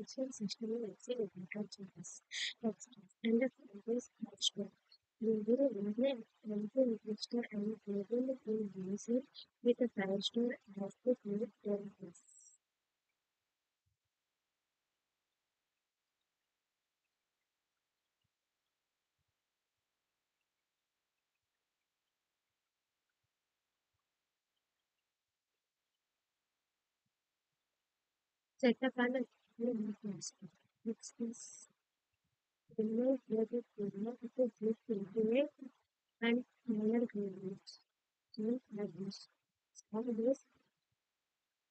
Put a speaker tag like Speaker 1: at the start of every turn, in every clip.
Speaker 1: education system is agriculture changes. And the always national. Maybe England and the Mister and global in music with a five-star has the good service. Set up on a new master. It's this remote weather program with a good internet and smaller gradients. So, like this. Always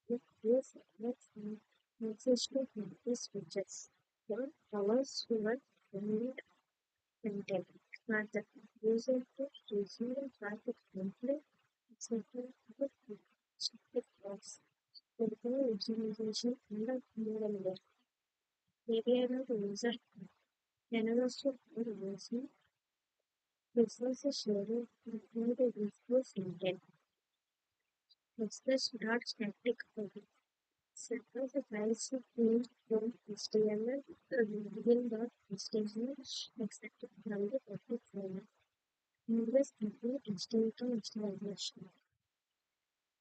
Speaker 1: with this, let's explore these features. For our student, content. Not the user to receive traffic template, etc. with specific blocks. Therefore, utilization in the middle layer. Area of user can also be using resources sharing include the resource intent. Express dot static copy. Suppose the files of name from HTML begin dot HTML accepted from the public format. Numerous complete instrumental installation.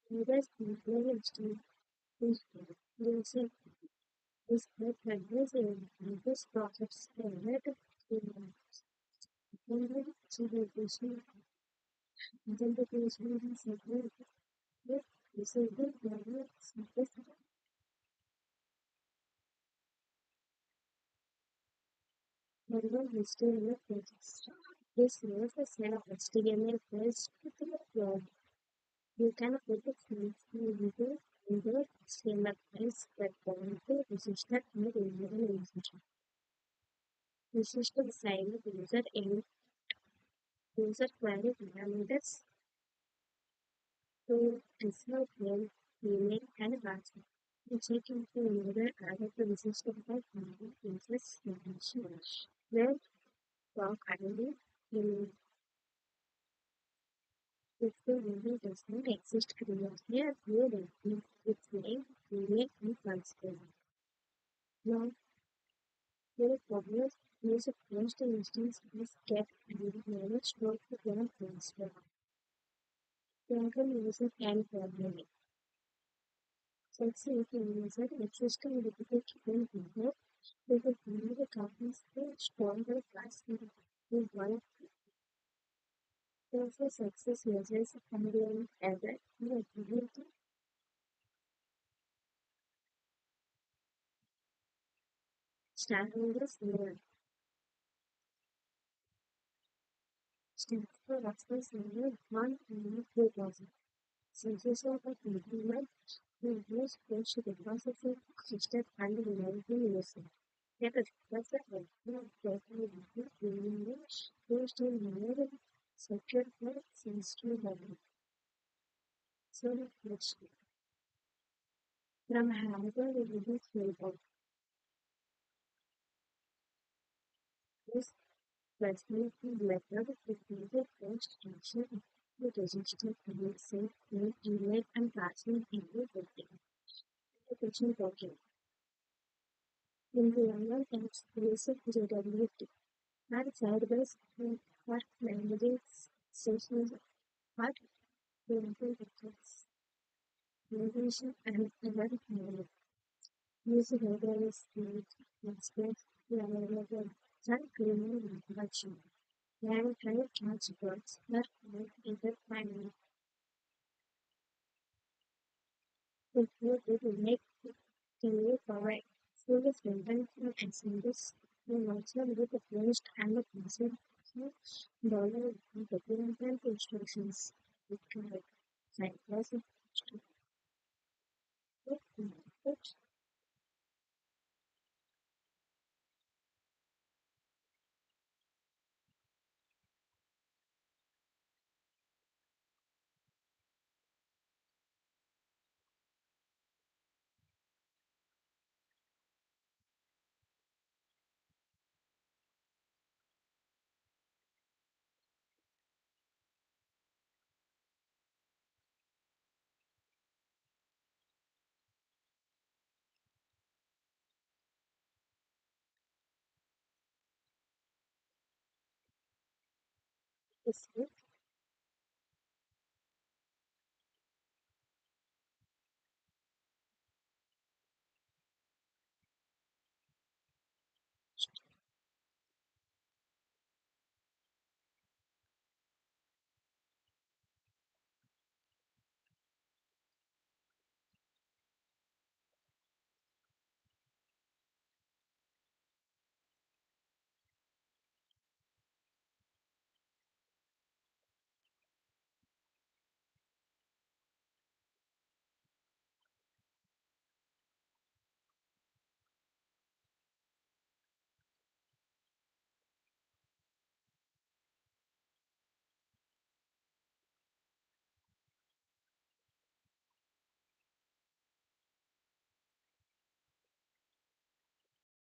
Speaker 1: Numerous complete instrumental user is the previous in this process standard authentication and several disabled level surface level HTML pages. This was a set of HTML files to the cloud. You can put the fields in the HTML files that point to register and enable usage. Register side user and user query parameters to ensure name, email, and password. The check into user added the register by finding user's information. Where block ID in if the user does not exist previously as viewed its name, email, and password. Now, the popular use of first instance is get and manage to the ground transfer. Local user can formulate. Succeed in user existing repetitive when people they will find the company's stronger class in one also success users handling error in ability stakeholders learn. Stands for response level 1 and 2000. Census of a implement to use push the processing system and reliability using. Yet a professor of carefully used in more secure for sensitive level. So the question from Hamilton will be this this fascinating method is the first function the register creates safe email and password into the application token. In the longer exclusive JWT, our side-by-side are languages, social art, painful pictures, innovation, and other knowledge. Use regular skills, express level, and criminal interaction. And try catch birds that might either find if you did make to provide service maintenance and service will also be the first and the password dollar documented instructions with correct cycles of is it?